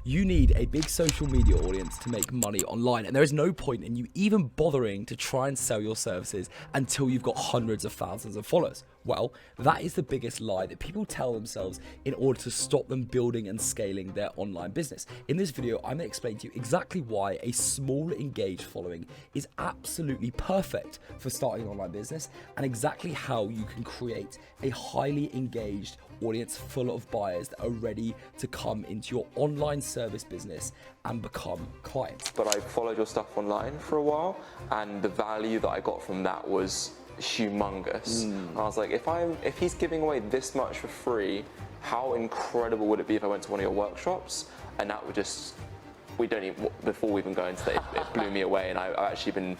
You need a big social media audience to make money online, and there is no point in you even bothering to try and sell your services until you've got hundreds of thousands of followers. Well, that is the biggest lie that people tell themselves in order to stop them building and scaling their online business. In this video, I'm going to explain to you exactly why a small engaged following is absolutely perfect for starting an online business, and exactly how you can create a highly engaged audience full of buyers that are ready to come into your online service business and become clients. But I followed your stuff online for a while, and the value that I got from that was humongous. And I was like, if he's giving away this much for free, how incredible would it be if I went to one of your workshops? And that would just, before we even go into that, it blew me away, and I've actually been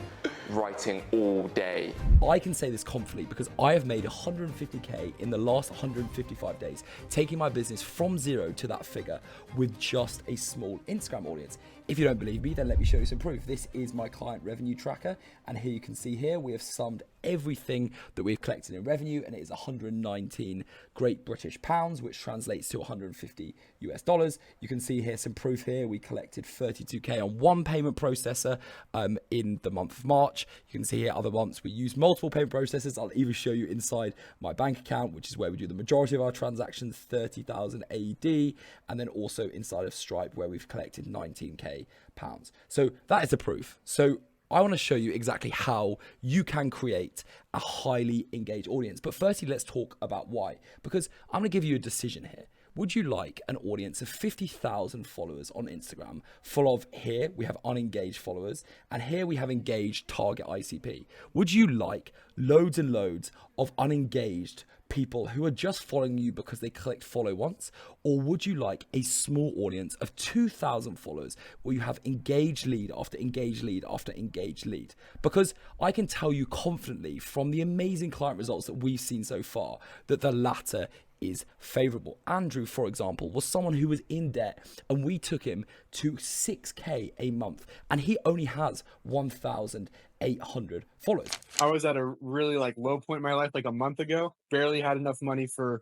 writing all day. I can say this confidently because I have made 150K in the last 155 days, taking my business from zero to that figure with just a small Instagram audience. If you don't believe me, then let me show you some proof. This is my client revenue tracker, and here you can see here we have summed everything that we've collected in revenue, and it is 119 Great British pounds, which translates to 150 US dollars. You can see here some proof here. We collected 32K on one payment processor in the month of March. You can see here other months we use multiple payment processors. I'll even show you inside my bank account, which is where we do the majority of our transactions, 30,000 AED, and then also inside of Stripe where we've collected 19K pounds. So that is the proof. So I want to show you exactly how you can create a highly engaged audience. But firstly, let's talk about why. Because I'm going to give you a decision here. Would you like an audience of 50,000 followers on Instagram full of, here we have unengaged followers, and here we have engaged target ICP? Would you like loads and loads of unengaged people who are just following you because they clicked follow once? Or would you like a small audience of 2,000 followers where you have engaged lead after engaged lead after engaged lead? Because I can tell you confidently from the amazing client results that we've seen so far that the latter is favorable. Andrew, for example, was someone who was in debt, and we took him to 6K a month, and he only has 1,800 followers. I was at a really low point in my life a month ago. Barely had enough money for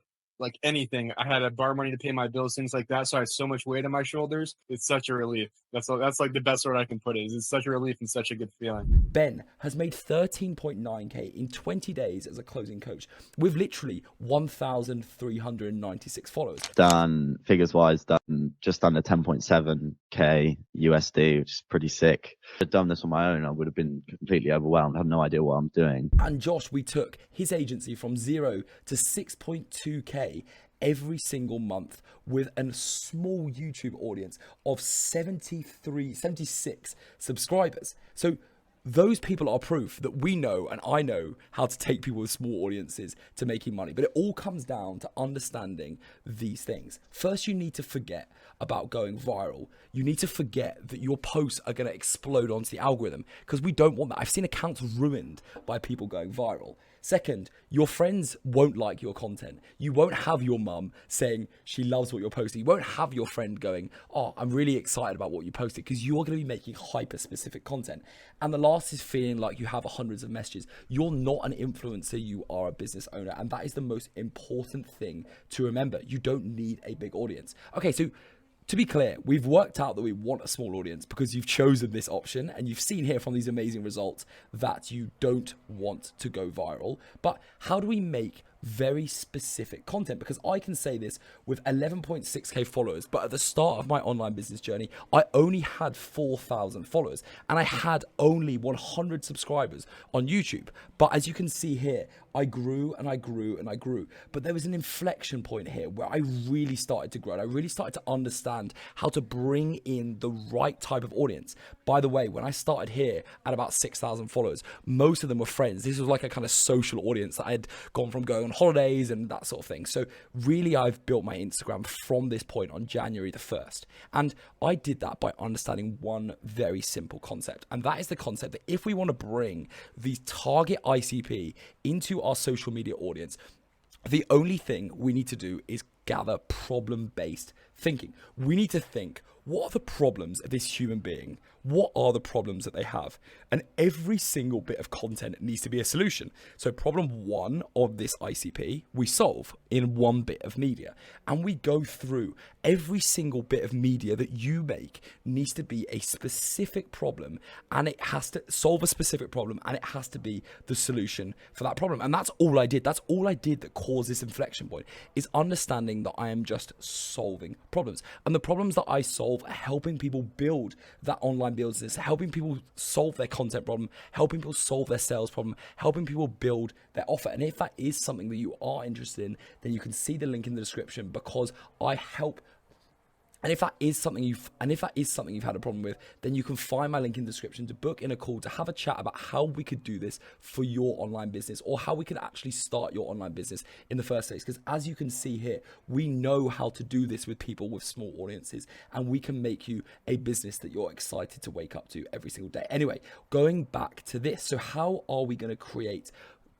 anything. I had to borrow money to pay my bills, things like that. So I had so much weight on my shoulders. It's such a relief. That's the best word I can put it. It's such a relief and such a good feeling. Ben has made 13.9K in 20 days as a closing coach with literally 1,396 followers. Done figures-wise, done just under 10.7K USD, which is pretty sick. If I'd done this on my own, I would have been completely overwhelmed. I have no idea what I'm doing. And Josh, we took his agency from 0 to 6.2K every single month with a small YouTube audience of 76 subscribers. So those people are proof that we know, and I know, how to take people with small audiences to making money. But it all comes down to understanding these things. First, you need to forget about going viral. You need to forget that your posts are going to explode onto the algorithm, because we don't want that. I've seen accounts ruined by people going viral. Second, your friends won't like your content. You won't have your mum saying she loves what you're posting. You won't have your friend going, oh, I'm really excited about what you posted, because you are going to be making hyper-specific content. And the last is feeling like you have hundreds of messages. You're not an influencer, you are a business owner. And that is the most important thing to remember. You don't need a big audience. Okay, so to be clear, we've worked out that we want a small audience because you've chosen this option, and you've seen here from these amazing results that you don't want to go viral. But how do we make very specific content? Because I can say this with 11.6K followers, but at the start of my online business journey, I only had 4,000 followers, and I had only 100 subscribers on YouTube. But as you can see here, I grew and I grew and I grew. But there was an inflection point here where I really started to grow, and I really started to understand how to bring in the right type of audience. By the way, when I started here at about 6,000 followers, most of them were friends. This was like a kind of social audience that I had gone from going on holidays and that sort of thing. So really, I've built my Instagram from this point on January the 1st. And I did that by understanding one very simple concept. And that is the concept that if we want to bring the target ICP into our social media audience, the only thing we need to do is gather problem-based thinking. We need to think, what are the problems of this human being? What are the problems that they have? And every single bit of content needs to be a solution. So problem one of this ICP, we solve in one bit of media. And we go through every single bit of media that you make needs to be a specific problem, and it has to solve a specific problem, and it has to be the solution for that problem. And that's all I did. That's all I did that caused this inflection point, is understanding that I am just solving problems. And the problems that I solve are helping people build that online business, helping people solve their content problem, helping people solve their sales problem, helping people build their offer. And if that is something that you are interested in, then you can see the link in the description, because I help. And if that is something you've had a problem with, then you can find my link in the description to book in a call to have a chat about how we could do this for your online business, or how we could actually start your online business in the first place. Because as you can see here, we know how to do this with people with small audiences, and we can make you a business that you're excited to wake up to every single day. Anyway, going back to this. So how are we going to create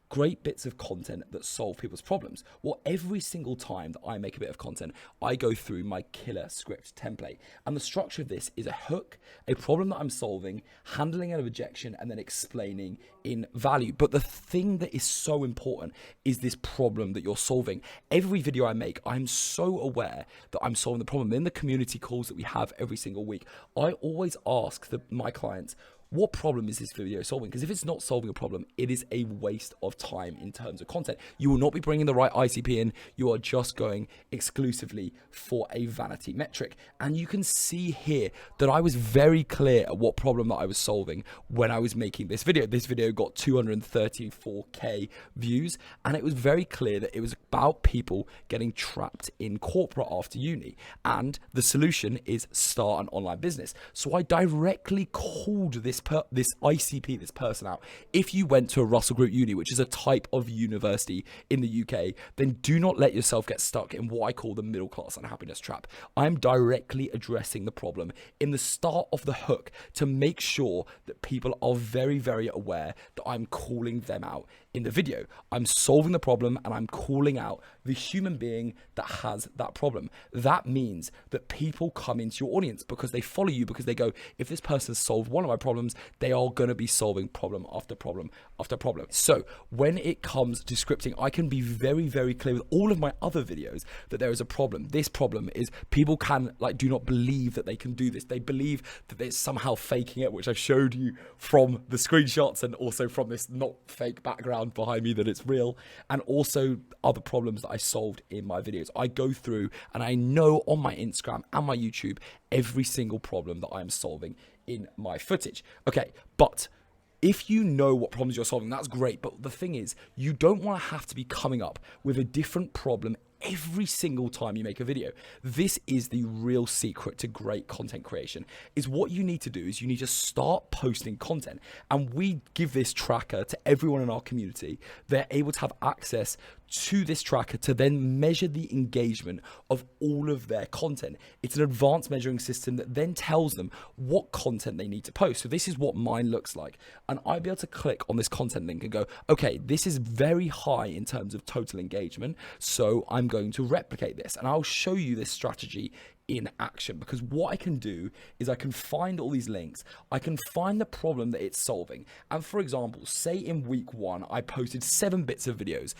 great bits of content that solve people's problems? Well, every single time that I make a bit of content, I go through my killer script template. And the structure of this is a hook, a problem that I'm solving, handling an objection, and then explaining in value. But the thing that is so important is this problem that you're solving. Every video I make, I'm so aware that I'm solving the problem. In the community calls that we have every single week, I always ask my clients, what problem is this video solving? Because if it's not solving a problem, it is a waste of time in terms of content. You will not be bringing the right ICP in. You are just going exclusively for a vanity metric. And you can see here that I was very clear at what problem that I was solving when I was making this video. This video got 234k views, and it was very clear that it was about people getting trapped in corporate after uni. And the solution is start an online business. So I directly called this ICP, this person out. If you went to a Russell Group uni, which is a type of university in the UK, then do not let yourself get stuck in what I call the middle class unhappiness trap. I'm directly addressing the problem in the start of the hook to make sure that people are very, very aware that I'm calling them out in the video. I'm solving the problem, and I'm calling out the human being that has that problem. That means that people come into your audience because they follow you, because they go, if this person solved one of my problems, they are going to be solving problem after problem after problem. So when it comes to scripting, I can be very, very clear with all of my other videos that there is a problem. This problem is people do not believe that they can do this. They believe that they're somehow faking it, which I've showed you from the screenshots and also from this not fake background behind me that it's real, and also other problems that I solved in my videos. I go through and I know on my Instagram and my YouTube every single problem that I'm solving in my footage. Okay, but if you know what problems you're solving, that's great. But the thing is, you don't want to have to be coming up with a different problem every single time you make a video. This is the real secret to great content creation. Is what you need to do is you need to start posting content, and we give this tracker to everyone in our community. They're able to have access to this tracker to then measure the engagement of all of their content. It's an advanced measuring system that then tells them what content they need to post. So this is what mine looks like. And I'll be able to click on this content link and go, okay, this is very high in terms of total engagement, so I'm going to replicate this. And I'll show you this strategy in action, because what I can do is I can find all these links, I can find the problem that it's solving. And for example, say in week 1 I posted 7 videos,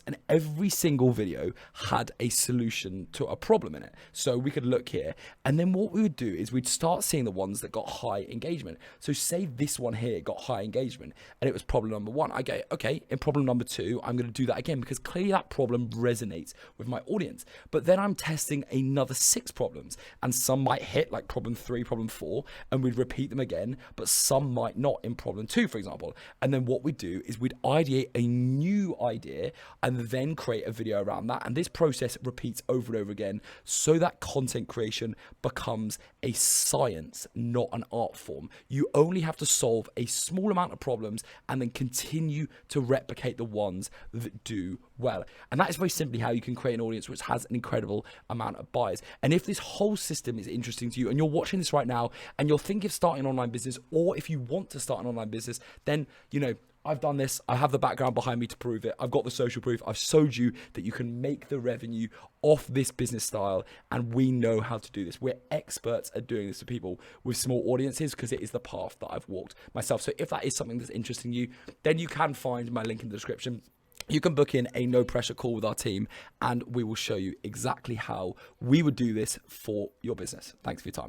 and every single video had a solution to a problem in it. So we could look here, and then what we would do is we'd start seeing the ones that got high engagement. So say this one here got high engagement and it was problem number 1. I go, okay, in problem number 2 I'm going to do that again, because clearly that problem resonates with my audience. But then I'm testing another 6 problems, and some might hit, like problem 3, problem 4, and we'd repeat them again, but some might not in problem 2, for example. And then what we do is we'd ideate a new idea and then create a video around that. And this process repeats over and over again, so that content creation becomes a science, not an art form. You only have to solve a small amount of problems and then continue to replicate the ones that do well. And that is very simply how you can create an audience which has an incredible amount of buyers. And if this whole system is interesting to you and you're watching this right now and you're thinking of starting an online business, or if you want to start an online business, then, I've done this. I have the background behind me to prove it. I've got the social proof. I've showed you that you can make the revenue off this business style, and we know how to do this. We're experts at doing this to people with small audiences because it is the path that I've walked myself. So if that is something that's interesting you, then you can find my link in the description. You can book in a no pressure call with our team, and we will show you exactly how we would do this for your business. Thanks for your time.